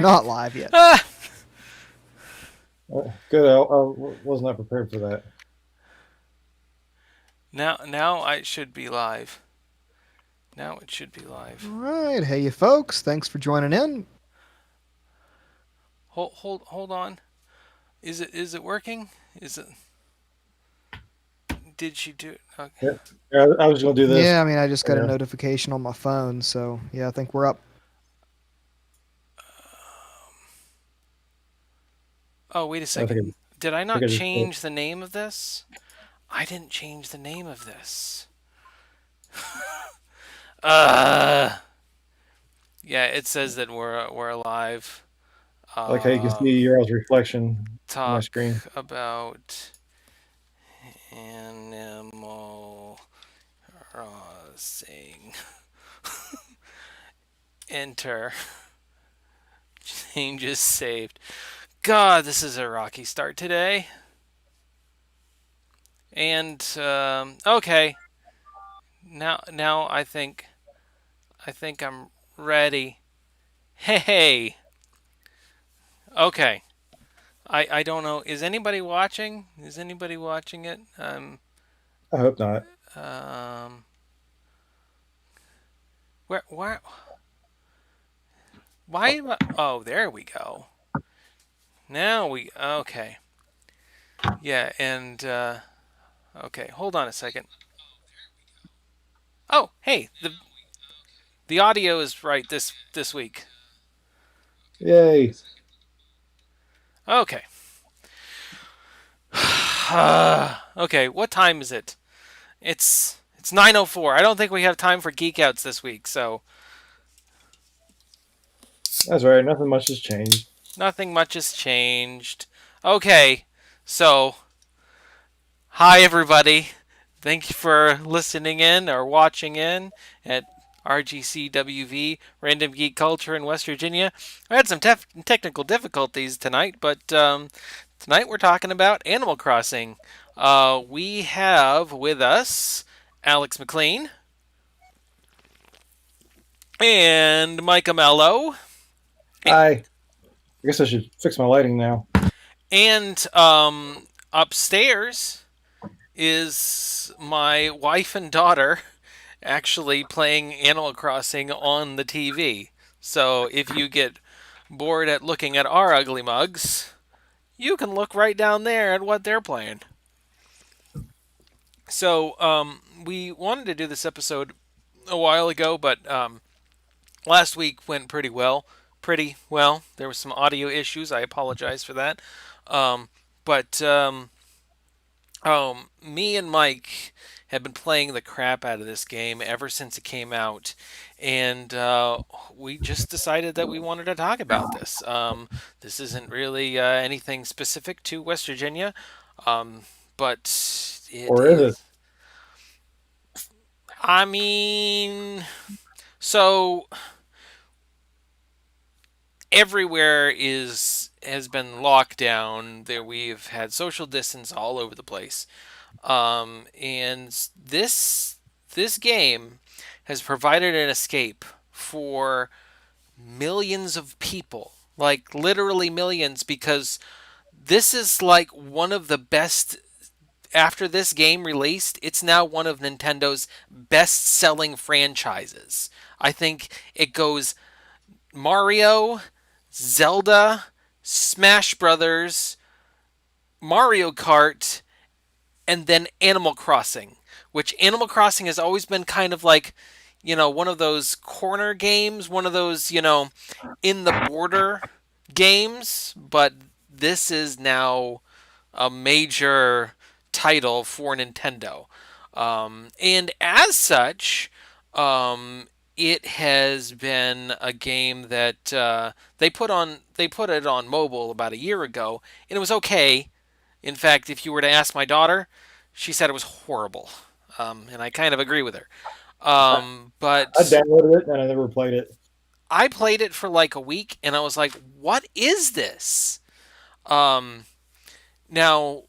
We're not live yet. Ah! Good. I was not prepared for that. Now I should be live. Now it should be live. All right. Hey, you folks. Thanks for joining in. Hold on. Is it working? Is it? Did she do it? Okay. Yeah, I was going to do this. Yeah, I mean, I just got a Yeah. notification on my phone. So, yeah, I think we're up. Oh, wait a I second. think I, Did I think not I just. change the name of this? I didn't change the name of this. Uh. Yeah, it says that we're alive. I like how you can Uh, see your all's reflection on my talk screen. about Animal Crossing. Enter. Changes saved. God, this is a rocky start today. And okay, now I think I'm ready. Hey, okay. I don't know. Is anybody watching? Is anybody watching it? I hope not. Um, where why? Oh, there we go. Now we okay. Yeah, and okay. Hold on a second. Oh, hey, the audio is right this week. Yay! Okay. Okay, what time is it? It's 9:04. I don't think we have time for geek outs this week, so That's right. Nothing much has changed. nothing much has changed. Okay. So, hi everybody. Thank you for listening in or watching in at RGCWV, Random Geek Culture in West Virginia. I had some technical difficulties tonight, but tonight we're talking about Animal Crossing. We have with us Alex McLean and Micah Mello. I guess I should fix my lighting now. And upstairs is my wife and daughter actually playing Animal Crossing on the TV. So if you get bored at looking at our ugly mugs, you can look right down there at what they're playing. So we wanted to do this episode a while ago, but last week went pretty well. Pretty well. There was some audio issues. I apologize for that. But me and Mike have been playing the crap out of this game ever since it came out, and we just decided that we wanted to talk about this. This isn't really anything specific to West Virginia, um, but it Or is it? is. I mean, so everywhere is has been locked down. There we've had social distance all over the place. And this game has provided an escape for millions of people, like literally millions, because this is like one of the best. After this game released, it's now one of Nintendo's best-selling franchises. I think it goes Mario, Zelda, Smash Brothers, Mario Kart, and then Animal Crossing, which Animal Crossing has always been kind of like, one of those corner games, one of those, in the border games, but this is now a major title for Nintendo. And as such, it has been a game that they put it on mobile about a year ago, and it was okay. In fact, if you were to ask my daughter, she said it was horrible, and I kind of agree with her. I, I But downloaded it and I never played it. I played it for like a week, and I was like, "What is this?" Um, Now,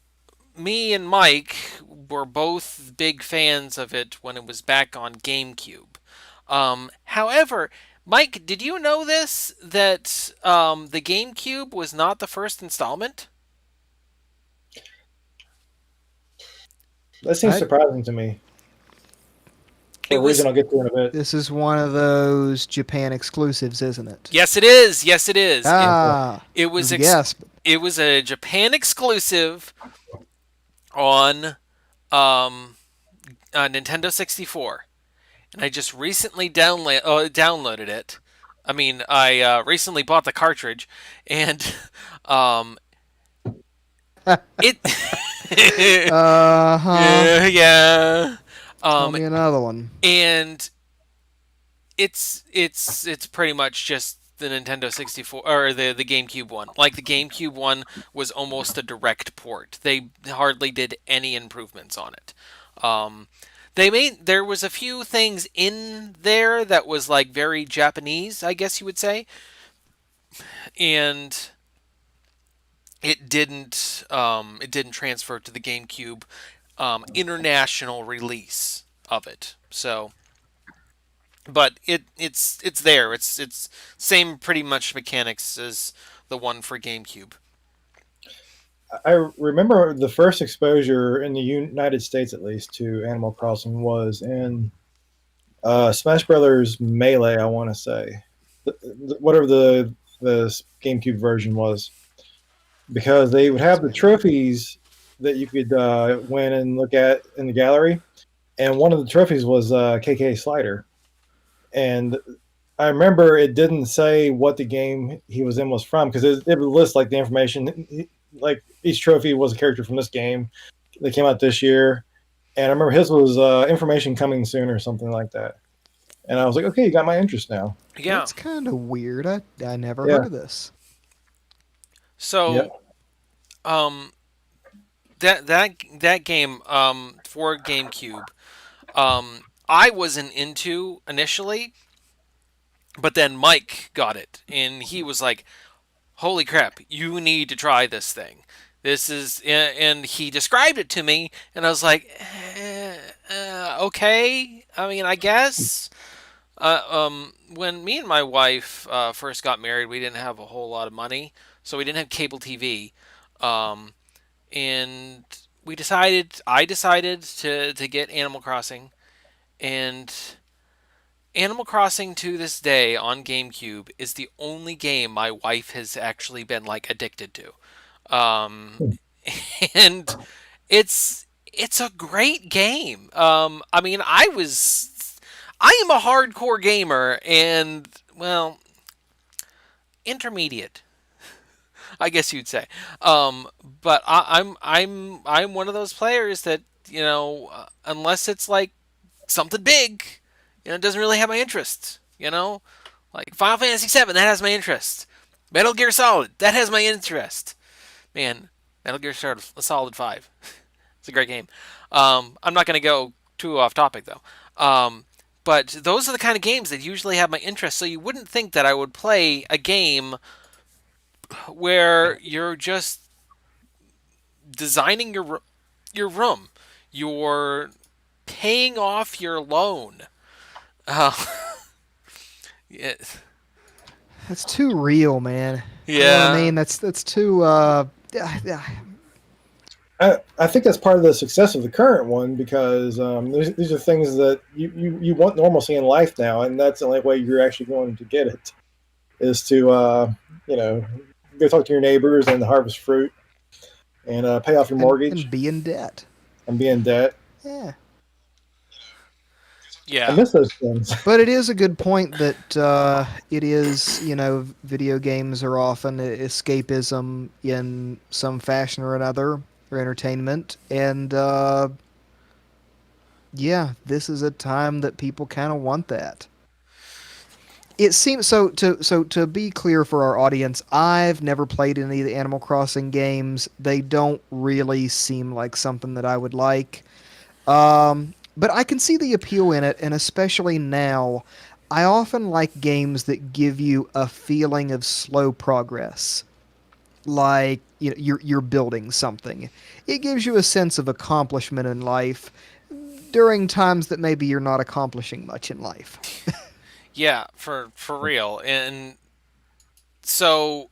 me and Mike were both big fans of it when it was back on GameCube. However, Mike, did you know this? That the GameCube was not the first installment? That seems I, surprising to me for It a reason was. I'll get to in a bit. this is one of those Japan exclusives, isn't it? Yes, it is. Yes, it is. It Okay. Ah, it it was was a guess. But it was a Japan exclusive on um Nintendo 64, and I just recently downloaded it. I mean, I recently bought the cartridge, and um, it. huh. Yeah. Tell Um, me another one. and it's pretty much just the Nintendo 64 or the GameCube one. Like the GameCube one was almost a direct port. They hardly did any improvements on it. Um, there was a few things in there that was like very Japanese, I guess you would say, and it didn't transfer to the GameCube international release of it. So but it's there. It's same pretty much mechanics as the one for GameCube. I remember the first exposure in the United States, at least, to Animal Crossing was in Smash Brothers Melee. I want to say, whatever the GameCube version was, because they would have the trophies that you could win and look at in the gallery, and one of the trophies was KK Slider, and I remember it didn't say what the game he was in was from because it would list like the information. Like each trophy was a character from this game that came out this year, and I remember his was information coming soon or something like that. And I was like, okay, you got my interest now. Yeah. That's kind of weird. I never heard Yeah, of this. yeah. So um that game for GameCube I wasn't into initially, but then Mike got it and he was like, "Holy crap, you need to try this thing." This is and he described it to me and I was like, okay. I mean, I guess. When me and my wife first got married, we didn't have a whole lot of money, so we didn't have cable TV, um, and I decided to get Animal Crossing, and Animal Crossing to this day on GameCube is the only game my wife has actually been like addicted to, and it's a great game. I mean, I am a hardcore gamer and well, intermediate, I guess you'd say. But I'm one of those players that unless it's like something big, it doesn't really have my interest. Like Final Fantasy VII, that has my interest. Metal Gear Solid, that has my interest. Man, Metal Gear Solid 5, it's a great game. I'm not going to go too off topic though. But those are the kind of games that usually have my interest. So you wouldn't think that I would play a game where you're just designing your room, you're paying off your loan. Uh, yeah, That's too real, man. You know what I yeah, mean? That's too. I think that's part of the success of the current one because these are things that you want normalcy in life now, and that's the only way you're actually going to get it is to you know go talk to your neighbors and harvest fruit and pay off your and mortgage be in debt. and be in debt. Yeah. I yeah, miss those things. But it is a good point that it is, video games are often escapism in some fashion or another, or entertainment. And yeah, this is a time that people kind of want that. It seems so to be clear for our audience, I've never played any of the Animal Crossing games. They don't really seem like something that I would like. But I can see the appeal in it, and especially now, I often like games that give you a feeling of slow progress. Like you're building something. It gives you a sense of accomplishment in life during times that maybe you're not accomplishing much in life. Yeah, for real. And so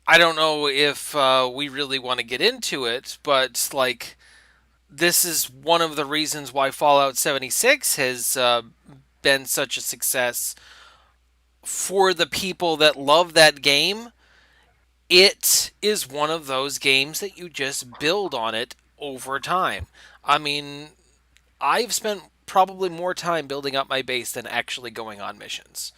I don't know if we really want to get into it, but like this is one of the reasons why Fallout 76 has been such a success for the people that love that game. It is one of those games that you just build on it over time. I mean, I've spent probably more time building up my base than actually going on missions.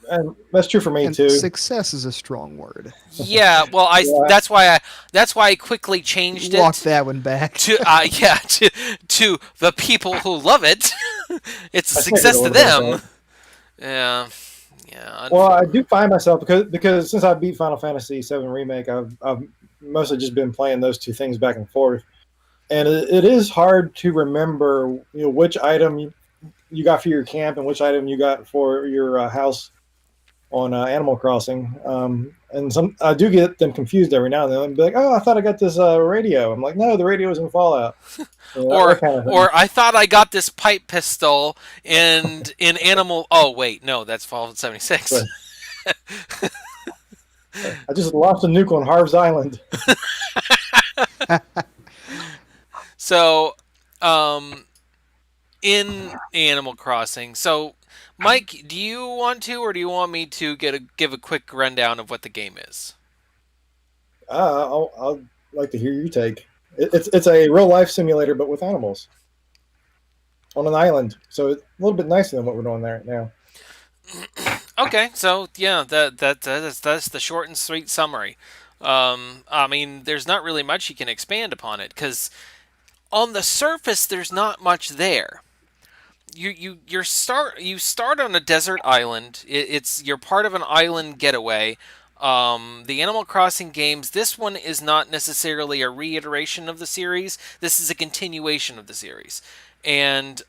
And that's true for me And too. success is a strong word. Yeah, well, I Yeah, that's why I quickly changed Walk it that one back. to yeah to the people who love it. It's a I figured a success to little bit of them. that. Yeah, yeah. Well, I do find myself because since I beat Final Fantasy VII Remake, I've mostly just been playing those two things back and forth, and it is hard to remember which item you got for your camp and which item you got for your house on Animal Crossing. And some I do get them confused every now and then. I'd be like, "Oh, I thought I got this radio." I'm like, "No, the radio is in Fallout." That Or kind of thing. or I thought I got this pipe pistol in Animal. Oh wait, no, that's Fallout 76. But I just lost a nuke on Harv's Island. So, um, in Animal Crossing. So, Mike, do you want to, or do you want me to give a quick rundown of what the game is? I'll like to hear your take. It's a real life simulator, but with animals on an island. So it's a little bit nicer than what we're doing there now. Okay, so yeah, that's the short and sweet summary. I mean, there's not really much you can expand upon it because on the surface, there's not much there. You start on a desert island. It's you're part of an island getaway. The Animal Crossing games. This one is not necessarily a reiteration of the series. This is a continuation of the series, and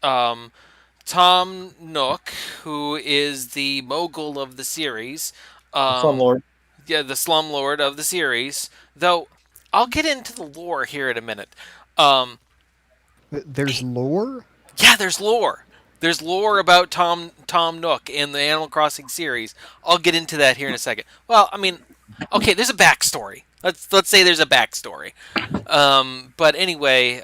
Tom Nook, who is the mogul of the series, um, Slumlord. yeah, the slumlord of the series. Though I'll get into the lore here in a minute. Um, There's lore? yeah, there's lore. There's lore about Tom Nook in the Animal Crossing series. I'll get into that here in a second. Well, I mean, okay, there's a backstory. Let's say there's a backstory. But anyway,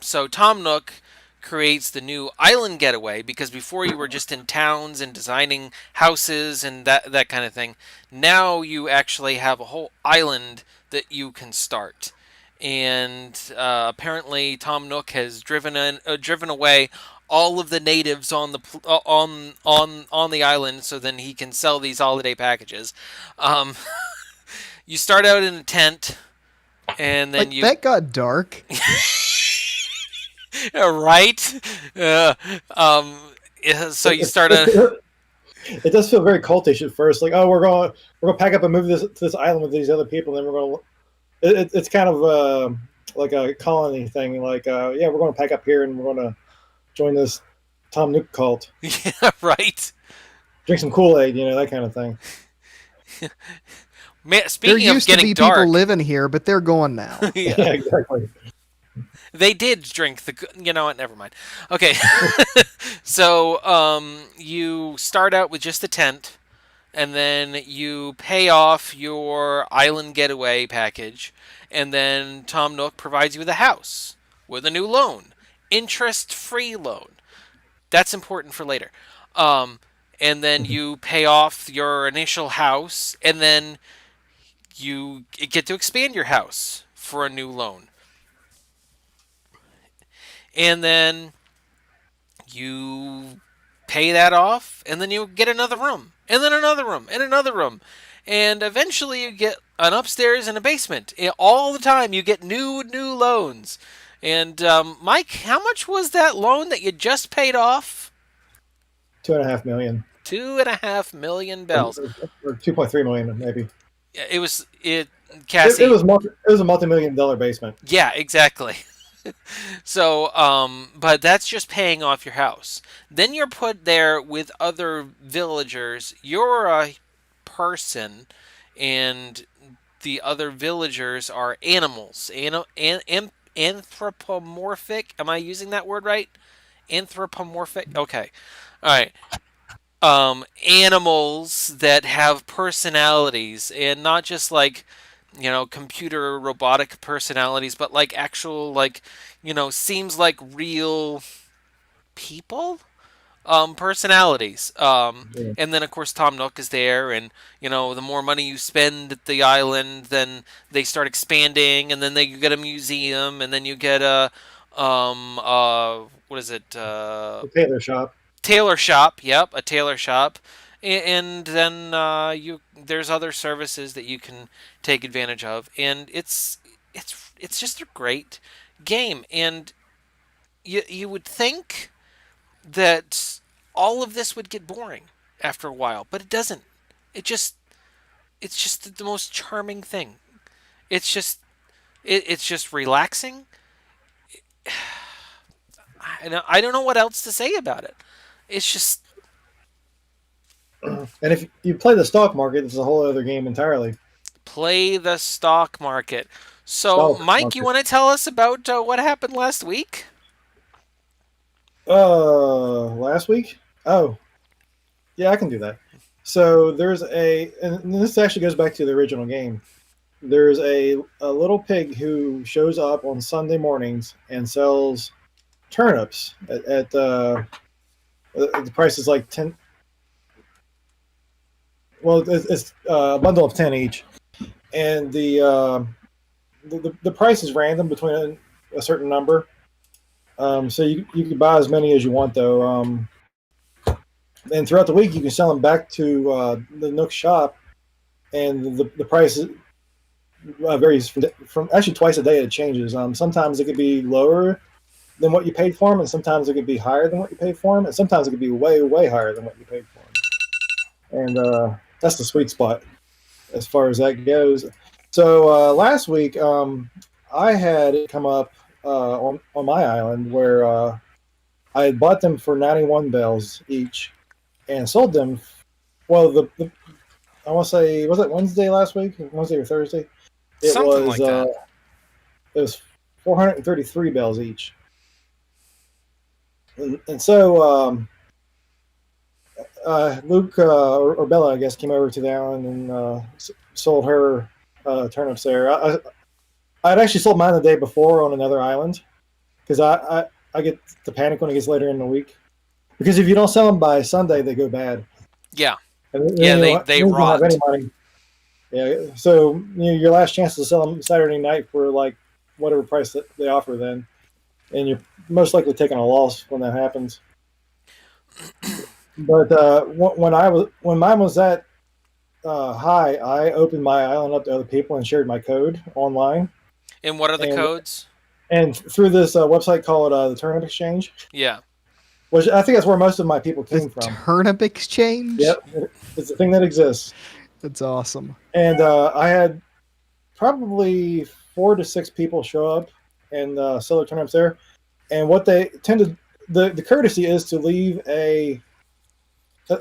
so Tom Nook creates the new island getaway because before you were just in towns and designing houses and that kind of thing. Now you actually have a whole island that you can start. And apparently, Tom Nook has driven away all of the natives on on the island, so then he can sell these holiday packages. Um, you start out in a tent, and then Like, that got dark. right. Uh, um, yeah, so you It, start it, out. it, it does feel very cultish at first. Like, oh, we're gonna pack up and move this to this island with these other people, and then we're gonna. It's kind of like a colony thing. Like, yeah, we're gonna pack up here and we're gonna join this Tom Nook cult. Yeah, right. Drink some Kool Aid, that kind of thing. Man, There speaking of used to getting be people dark, living here, but they're gone now. yeah, Yeah, exactly. they did drink the. You know what? Never mind. Okay, so you start out with just a tent, and then you pay off your island getaway package, and then Tom Nook provides you with a house with a new loan, interest-free loan. That's important for later. Um, and then you pay off your initial house, and then you get to expand your house for a new loan. And then you pay that off, and then you get another room, and then another room, and another room. And eventually you get an upstairs and a basement. All the time you get new loans. And Mike, how much was that loan that you just paid off? 2.5 million, 2.5 million or, bells. or 2.3 million, maybe. It It Cassie. was it was a multi-million-dollar basement. Yeah, exactly. So, but that's just paying off your house. Then you're put there with other villagers. You're a person, and the other villagers are animals. Anthropomorphic. Am I using that word right? anthropomorphic. Okay, all right. Animals that have personalities and not just like computer robotic personalities, but like actual like seems like real people personalities. Yeah. And then of course Tom Nook is there, and the more money you spend at the island, then they start expanding, and then you get a museum, and then you get a what is it? The tailor shop. Tailor shop. Yep, a tailor shop. And then you there's other services that you can take advantage of, and it's just a great game. And you would think that all of this would get boring after a while, but it doesn't. It just it's just the most charming thing. It's just it's just relaxing. I don't know what else to say about it. It's just And if you play the stock market, it's a whole other game entirely. play the stock market. So, Stock Mike, you market. want to tell us about what happened last week? Last week? Oh, yeah, I can do that. So there's and this actually goes back to the original game. There's a little pig who shows up on Sunday mornings and sells turnips at the price is like 10. Well, it's a bundle of 10 each, and the price is random between a certain number. So you can buy as many as you want though. And throughout the week, you can sell them back to the Nook shop, and the price varies from actually twice a day. It changes. Sometimes it could be lower than what you paid for them, and sometimes it could be higher than what you paid for them, and sometimes it could be way higher than what you paid for them. And that's the sweet spot as far as that goes. So last week, I had it come up on my island where I had bought them for 91 bells each and sold them. Well, the I want to say, was it Wednesday last week? Wednesday or Thursday? It Something was like that. 433 bells each. And so Luke or Bella, I guess, came over to the island and sold her turnips there. I'd actually sold mine the day before on another island because I get to panic when it gets later in the week. Because if you don't sell them by Sunday, they go bad. Yeah. And Yeah, then they you don't have any rot. money. Yeah, so your last chance to sell them Saturday night for like whatever price that they offer then, and you're most likely taking a loss when that happens. But when mine was that high, I opened my island up to other people and shared my code online, And what are the and codes? through this website called the Turnip Exchange, Yeah. which I think that's where most of my people The came from. turnip exchange? Yep, it's a thing that exists, That's awesome. and I had probably 4 to 6 people show up and sell their turnips there. And what they tend to the courtesy is to leave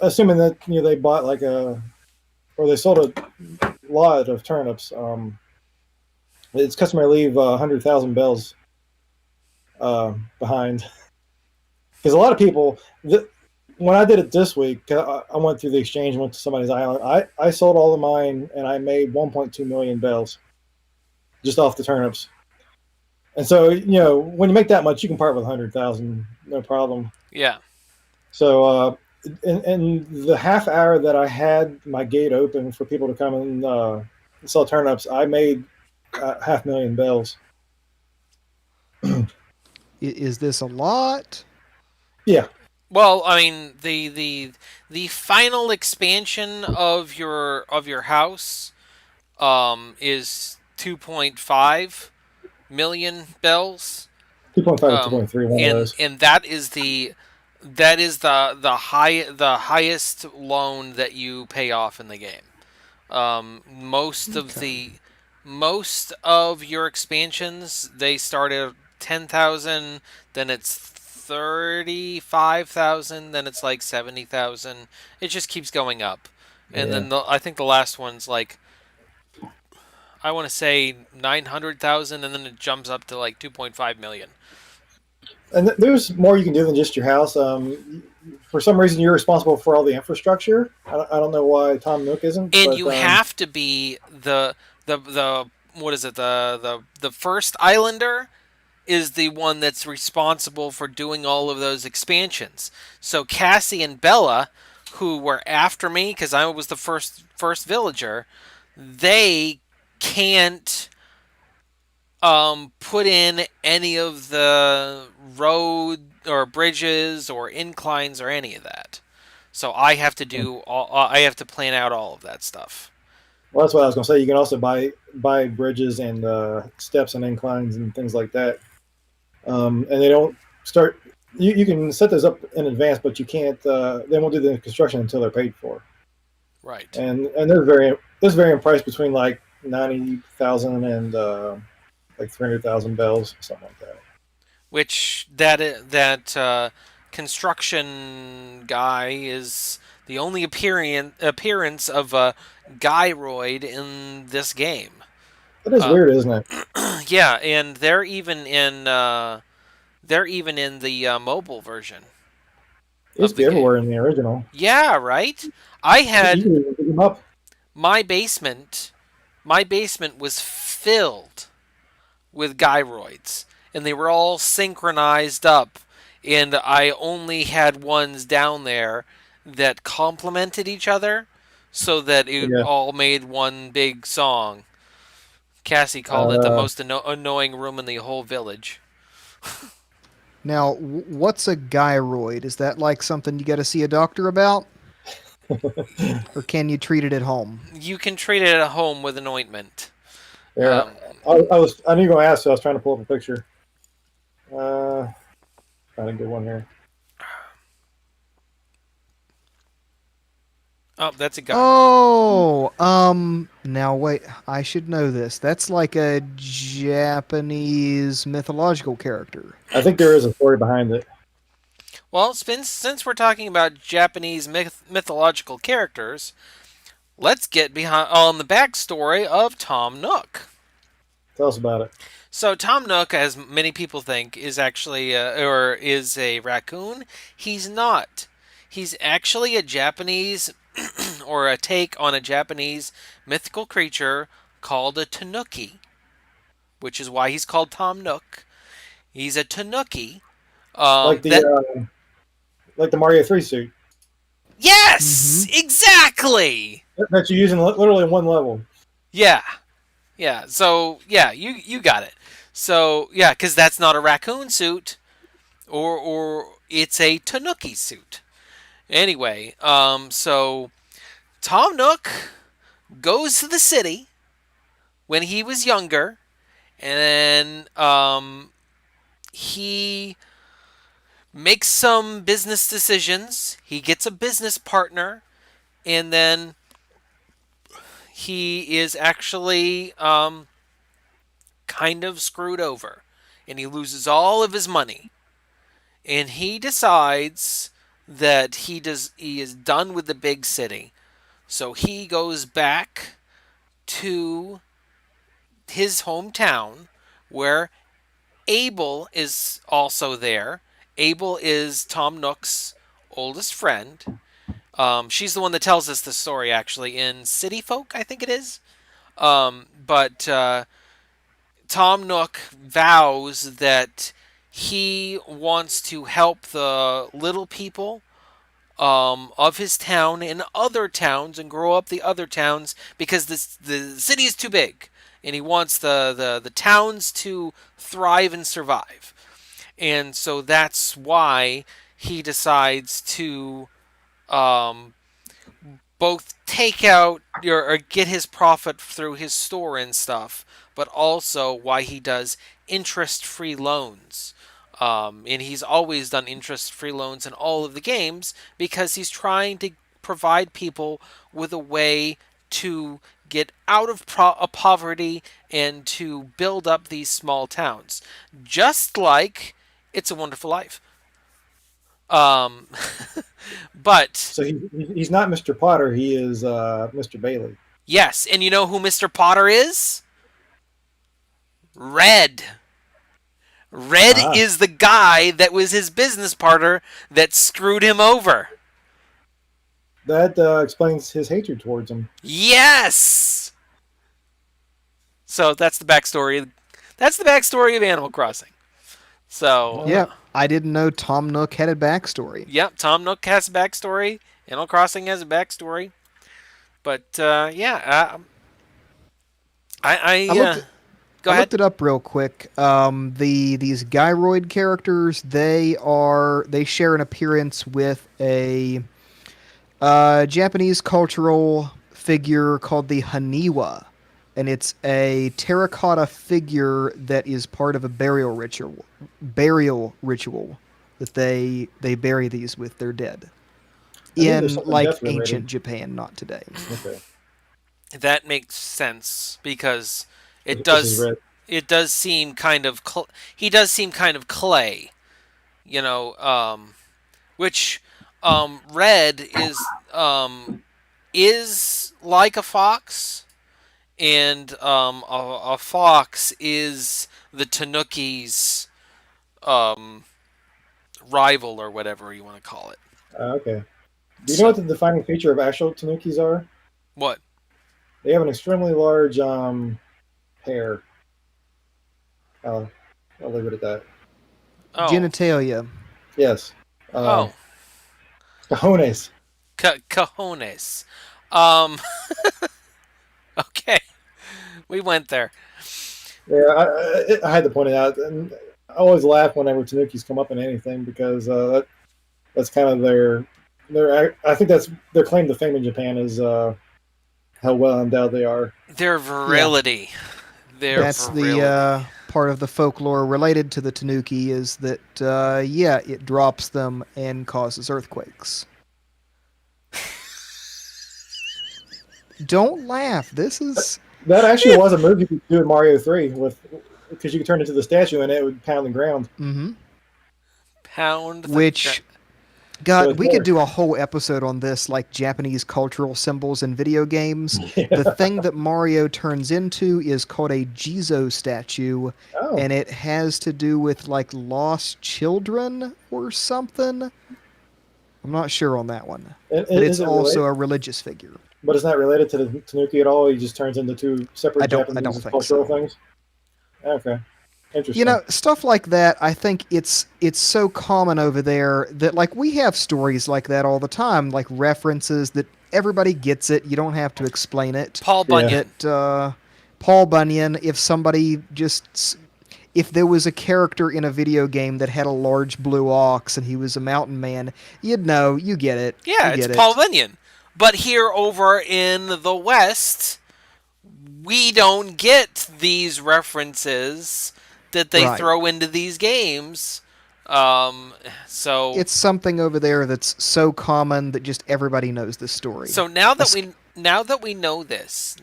assuming that they bought like or they sold a lot of turnips. It's customary to leave 100,000 bells behind because a lot of people. When I did it this week, I went through the exchange, went to somebody's island. I sold all of mine, and I made 1.2 million bells just off the turnips. And so, when you make that much, you can part with 100,000, no problem. Yeah. So, in the half hour that I had my gate open for people to come and sell turnips, I made 500,000 bells. Is this a lot? Yeah, Well, I mean, the final expansion of your house is 2.5 million bells. 2.5 to 2.3, one of those. And that is the highest loan that you pay off in the game. Okay. Most of your expansions they start at 10,000, then it's 35,000, then it's like 70,000. It just keeps going up, and Yeah. then I think the last one's like I want to say 900,000, and then it jumps up to like 2.5 million. And there's more you can do than just your house. For some reason, you're responsible for all the infrastructure. I don't know why Tom Nook isn't, And but you have to be the what is it, the first islander is the one that's responsible for doing all of those expansions. So Cassie and Bella, who were after me because I was the first villager, they can't put in any of the road or bridges or inclines or any of that. So I have to do all. I have to plan out all of that stuff. well, that's what I was going to say. You can also buy bridges and steps and inclines and things like that. And they don't start. You can set those up in advance, but you can't. They won't do the construction until they're paid for. Right. And there's varying price between like 90,000 and like 300,000 bells, something like that. Which that construction guy is the only appearance of a gyroid in this game. That is Uh, weird, isn't it? yeah, and they're even in the mobile version It used of to be the game. everywhere in the original. Yeah, right. I I think you had can even pick them up. my basement. My basement was filled with gyroids, and they were all synchronized up. And I only had ones down there that complemented each other, so that it Yeah. all made one big song. Cassie called it the Uh, most annoying room in the whole village. Now, what's a gyroid? Is that like something you got to see a doctor about, or can you treat it at home? You can treat it at home with an ointment. yeah. Um, I knew you were going to ask, so I was trying to pull up a picture. Uh, Find a good one here. oh, that's a gyroid. Oh, now wait, I should know this. That's like a Japanese mythological character. I think there is a story behind it. Well, since we're talking about Japanese mythological characters, let's get behind on the backstory of Tom Nook. Tell us about it. So Tom Nook, as many people think, is actually or is a raccoon. He's not. He's actually a Japanese or a take on a Japanese mythical creature called a tanuki, which is why he's called Tom Nook. He's a tanuki. Like the That like the Mario 3 suit Mm-hmm. yes, exactly. that you use in literally one level. Yeah, yeah. So yeah, you got it. So yeah, because that's not a raccoon suit, or it's a tanuki suit. Anyway, so Tom Nook goes to the city when he was younger, and then he makes some business decisions. He gets a business partner, and then he is actually kind of screwed over, and he loses all of his money. And he decides that he is done with the big city. So he goes back to his hometown where Abel is also there. Abel is Tom Nook's oldest friend. She's the one that tells us the story actually in City Folk, I think it is. But Tom Nook vows that he wants to help the little people of his town and other towns and grow up the other towns because the city is too big, and he wants the towns to thrive and survive. And so that's why he decides to um, both take out or get his profit through his store and stuff, but also why he does interest free loans. And he's always done interest free loans in all of the games because he's trying to provide people with a way to get out of poverty and to build up these small towns. Just like It's a Wonderful Life. Um, but He's not Mr. Potter. He is Mr. Bailey. yes, and you know who Mr. Potter is? Red. Red Ah, is the guy that was his business partner that screwed him over. that explains his hatred towards him. Yes. So that's the backstory. That's the backstory of Animal Crossing. So, All right. Yeah, I didn't know Tom Nook had a backstory. yep, Tom Nook has a backstory. Animal Crossing has a backstory. But yeah, I I looked go I ahead. looked it up real quick. These Gyroid characters, they share an appearance with a Japanese cultural figure called the Haniwa, and it's a terracotta figure that is part of a burial ritual that they bury these with their dead I think there's in something like death related. ancient Japan, not today. Okay, That makes sense because it this is does red. it does seem kind of he does seem kind of clay, you know, which red is like a fox, and a fox is the Tanuki's um, rival or whatever you want to call it. Okay. Do you know what So the defining feature of actual tanukis are? what? They have an extremely large hair. I'll, I'll leave it at that. Oh, Genitalia. Yes. Uh, oh, Cajones. cojones. Um, okay, we went there. Yeah, I had to point it out. And I always laugh whenever tanukis come up in anything because that's kind of their. I think that's their claim to fame in Japan is how well endowed they are. Their Yeah, virility. Their that's the virility. part of the folklore related to the Tanuki is that yeah, it drops them and causes earthquakes. Don't laugh. This is That actually was a move you could do in Mario 3 with because you could turn into the statue and it would pound the ground. mm-hmm. Pound the. Which So God, it's we could more. do a whole episode on this, like Japanese cultural symbols in video games. The Yeah. thing that Mario turns into is called a Jizo statue, Oh, and it has to do with like lost children or something. I'm not sure on that one, but it's is it also related? a religious figure. But it's not related to the Tanuki at all. He just turns into two separate I don't Japanese think cultural so. things. Okay, You interesting. know, stuff like that, I think it's so common over there that like we have stories like that all the time, like references that everybody gets it. You don't have to explain it. Paul Yeah, Bunyan. That Paul Bunyan, if there was a character in a video game that had a large blue ox and he was a mountain man, you'd know, you get it. You Yeah, it's get Paul it. Bunyan. But here over in the West, we don't get these references that they Right. throw into these games. Um, so It's something over there that's so common that just everybody knows the story. so now that we know this,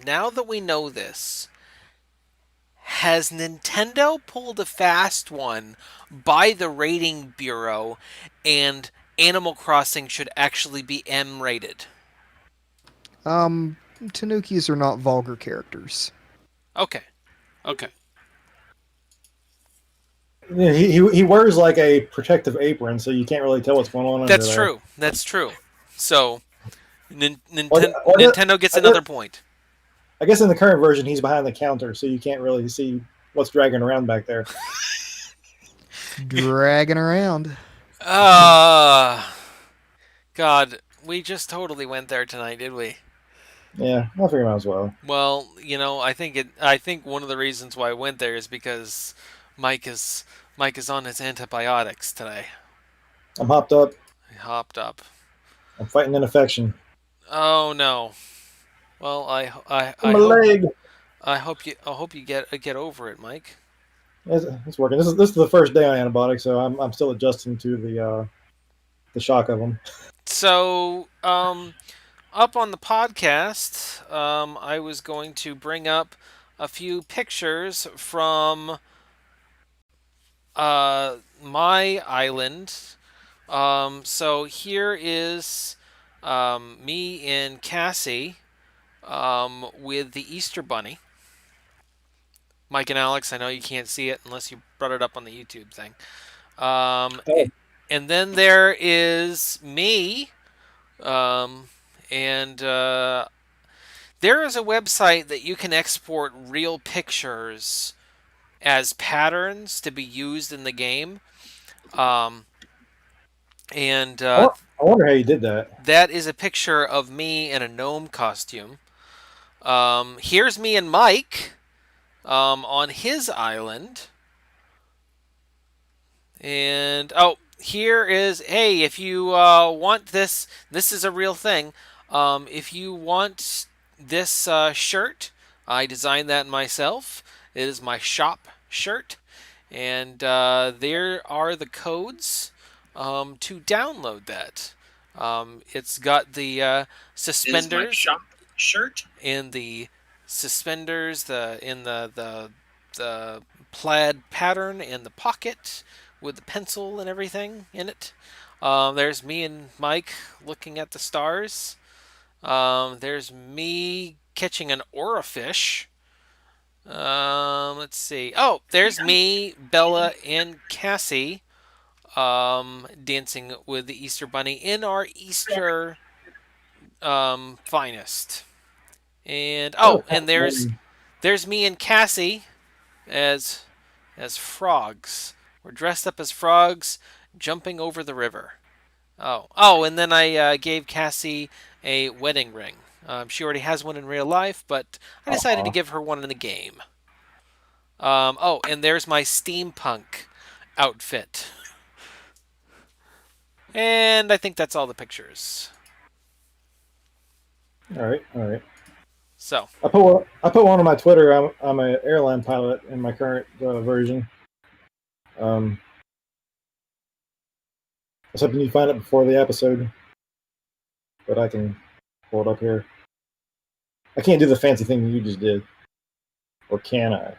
has Nintendo pulled a fast one by the rating bureau, and Animal Crossing should actually be M rated? Tanukis are not vulgar characters. Okay, okay, yeah, he wears like a protective apron, so you can't really tell what's going on under that's there. true. That's true. So Or, or Nintendo gets I guess another point. I guess in the current version he's behind the counter, so you can't really see what's dragging around back there. Dragging around. Ah, God, we just totally went there tonight, did we? Yeah, I figure might as well. Well, I think one of the reasons why I went there is because Mike is Mike is on his antibiotics today. I'm hopped up. He hopped up. I'm fighting an infection. Oh no. Well, In my leg. I hope you get over it, Mike. It's working. This is the first day on antibiotics, so I'm still adjusting to the shock of them. So, up on the podcast, I was going to bring up a few pictures from my island. So here is me and Cassie with the Easter Bunny. Mike and Alex, I know you can't see it unless you brought it up on the YouTube thing. Um, Oh, and then there is me. Um, and there is a website that you can export real pictures as patterns to be used in the game. Um, and I wonder how you did that. that is a picture of me in a gnome costume. Here's me and Mike on his island. And oh, here is hey, if you want this, this is a real thing. If you want this shirt, I designed that myself. It is my shop shirt, and there are the codes to download that. It's got the Is my suspenders shop shirt. in the suspenders, the plaid pattern in the pocket with the pencil and everything in it. There's me and Mike looking at the stars. There's me catching an orifish. Let's see. Oh, there's me, Bella, and Cassie dancing with the Easter Bunny in our Easter finest. And That was oh, kind and of funny. there's me and Cassie as frogs. We're dressed up as frogs, jumping over the river. Oh, and then I gave Cassie a wedding ring. She already has one in real life, but I decided to Aw. give her one in the game. Oh, and there's my steampunk outfit. And I think that's all the pictures. All right, all right. So, I put one on my Twitter. I'm an airline pilot in my current version. Um, I was hoping you find it before the episode, but I can pull it up here. I can't do the fancy thing you just did, or can I?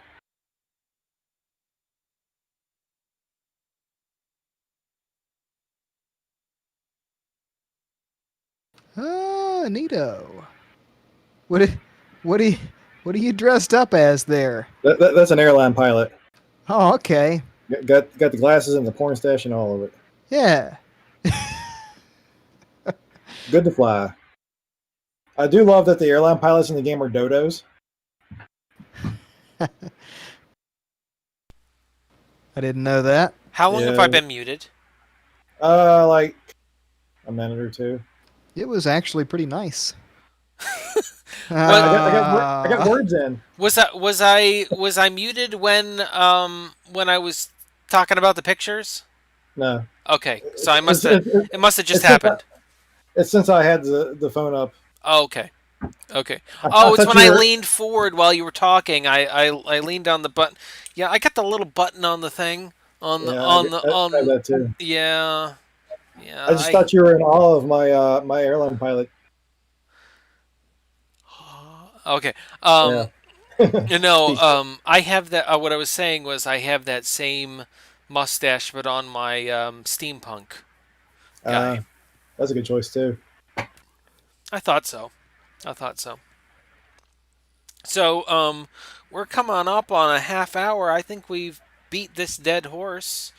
Oh, neato. What? What are you? What are you dressed up as there? That's an airline pilot. Oh, okay. Got the glasses and the porn stash and all of it. Yeah. Good to fly. I do love that the airline pilots in the game are dodos. I didn't know that. how long have I Yeah, been muted? like a minute or two. It was actually pretty nice. What I got Uh, words in. was I muted when I was talking about the pictures? No, Okay, so I must it's have it's, it's, it must have just it's since happened. it's since I had the phone up. Oh, okay. Okay. I Oh, it's thought when you I were. leaned forward while you were talking. I leaned on the button. Yeah, I got the little button on the thing Yeah, on the I have on. that too. Yeah, yeah. I just thought you were in awe of my airline pilot. Okay. Yeah. Speechless. I have that. What I was saying was I have that same mustache, but on my steampunk Uh, guy. that's a good choice too. I thought so. I thought so. So, we're coming up on a half hour. I think we've beat this dead horse.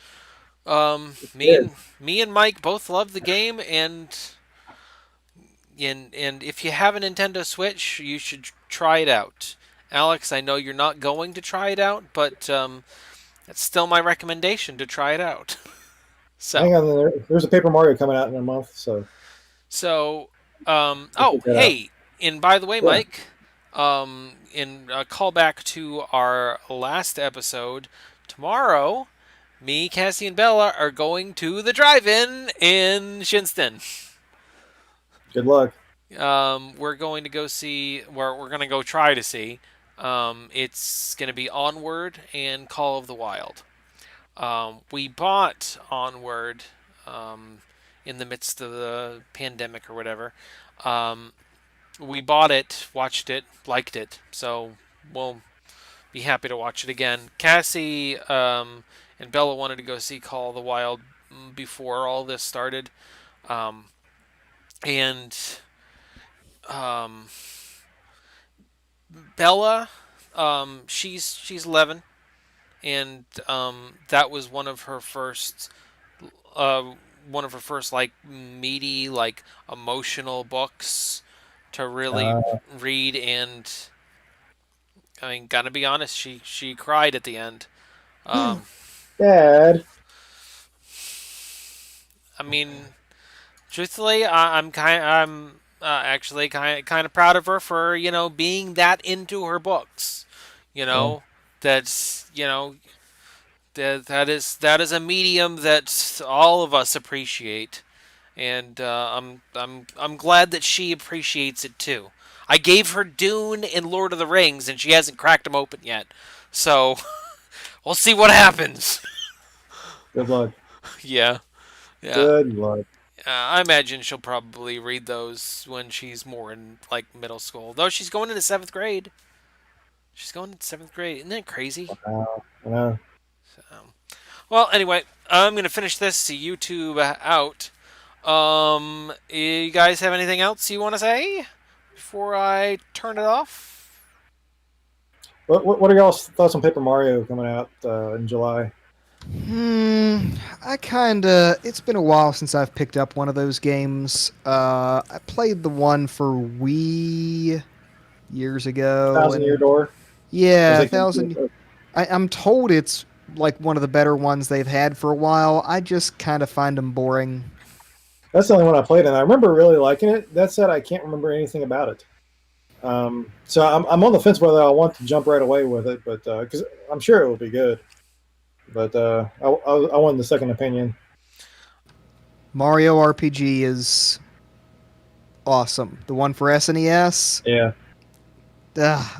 Good. Me and Mike both love the game, and if you have a Nintendo Switch, you should try it out. Alex, I know you're not going to try it out, but that's still my recommendation to try it out. So, Hang on there. There's a Paper Mario coming out in a month, so so, we'll oh, check that out. hey, and by the way, Yeah. Mike, in a callback to our last episode, tomorrow, me, Cassie, and Bella are going to the drive-in in Shinston. Good luck. We're going to go see. We're going to go try to see. It's going to be Onward and Call of the Wild. We bought Onward in the midst of the pandemic or whatever. Um, we bought it, watched it, liked it, so we'll be happy to watch it again. Cassie and Bella wanted to go see Call of the Wild before all this started, um, and um, Bella She's 11, and that was uh, one of her first like meaty, like emotional books to really Uh, read. And I mean, gotta be honest, she cried at the end. Um, Dad. I mean, truthfully, I'm actually kind of proud of her for being that into her books. You Yeah. know, that's that is a medium that all of us appreciate, and I'm glad that she appreciates it too. I gave her Dune and Lord of the Rings, and she hasn't cracked them open yet. So we'll see what happens. Good luck. Yeah, yeah. Good luck. I imagine she'll probably read those when she's more in like middle school. Though she's going into seventh grade. She's going into seventh grade. Isn't that crazy? Uh, Well, anyway, I'm gonna finish this YouTube out. You guys have anything else you want to say before I turn it off? what are y'all's thoughts on Paper Mario coming out in July? I kinda. It's been a while since I've picked up one of those games. I played the one for Wii years ago, Thousand Year and Door. Was yeah, it? thousand. I'm told it's like one of the better ones they've had for a while. I just kind of find them boring. That's the only one I played, and I remember really liking it. That said, I can't remember anything about it. So I'm on the fence whether I want to jump right away with it, but because I'm sure it will be good. But I wanted the second opinion. Mario RPG is awesome. The one for SNES, Yeah.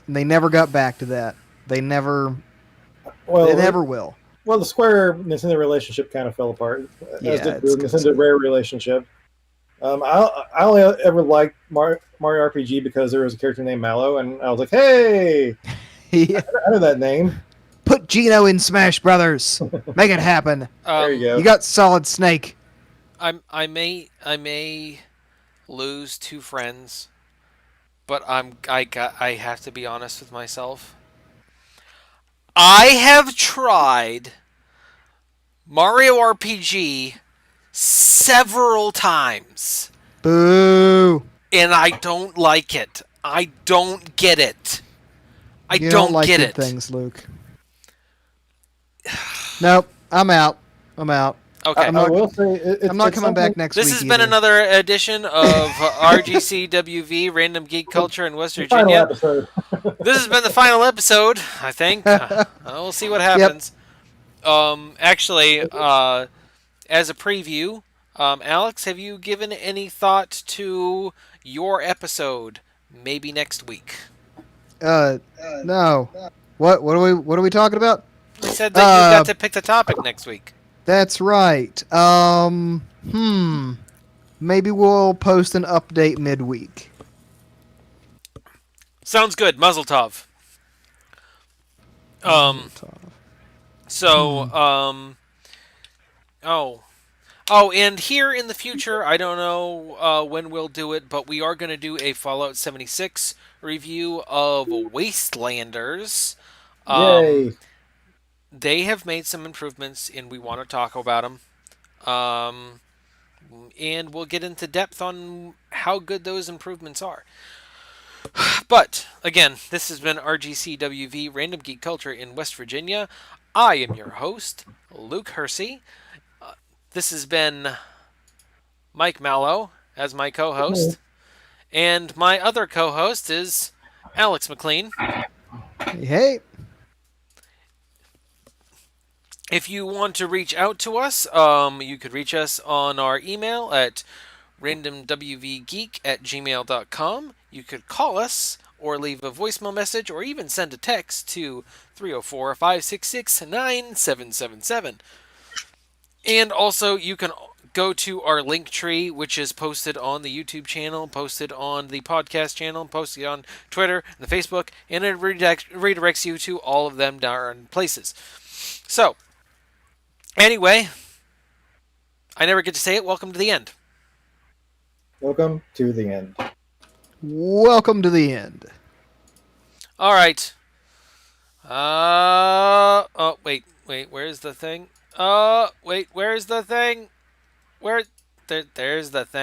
they never got back to that. They never. They Well, never will. the Square Nintendo relationship kind of fell apart, as Yeah, did the it's kind of Nintendo sad. Rare relationship. I only ever liked Mario RPG because there was a character named Mallow, and I was like, hey, Yeah. I know that name. Put Gino in Smash Brothers. Make it happen. There you You go. got Solid Snake. I may lose two friends, but I have to be honest with myself. I have tried Mario RPG several times, Boo. and I don't like it. I don't get it. I You don't don't like get good it. things, Luke. Nope. I'm out. I'm out. Okay. I'm I not. will say I'm not it's coming something. back next This week has been either. another edition of RGCWV, Random Geek Culture in West The final Virginia. episode. This has been the final episode, I think. We'll see what Yep. happens. Actually, as a preview, Alex, have you given any thought to your episode? Maybe next week. Uh, no. What are we talking about? We said that you got Uh, to pick the topic next week. that's right. Maybe we'll post an update midweek. Sounds good. Muzzle tov. Mazel Um. tov. So. Oh. Oh, and here in the future, I don't know when we'll do it, but we are going to do a Fallout 76 review of Wastelanders. Um, Yay! they have made some improvements, and we want to talk about them. Um, and we'll get into depth on how good those improvements are. But again, this has been RGCWV Random Geek Culture in West Virginia. I am your host, Luke Hersey. This has been Mike Mallow as my co host. And my other co host is Alex McLean. Hey, hey. If you want to reach out to us, you could reach us on our email at randomwvgeek@gmail.com. You could call us or leave a voicemail message or even send a text to 304 566 9777. And also, you can go to our link tree, which is posted on the YouTube channel, posted on the podcast channel, posted on Twitter and the Facebook, and it redirects you to all of them darn places. So, anyway, I never get to say it. Welcome to the end. Welcome to the end. Welcome to the end. All right. Oh, wait. Where's the thing? Wait. Where's the thing? Where? There's the thing.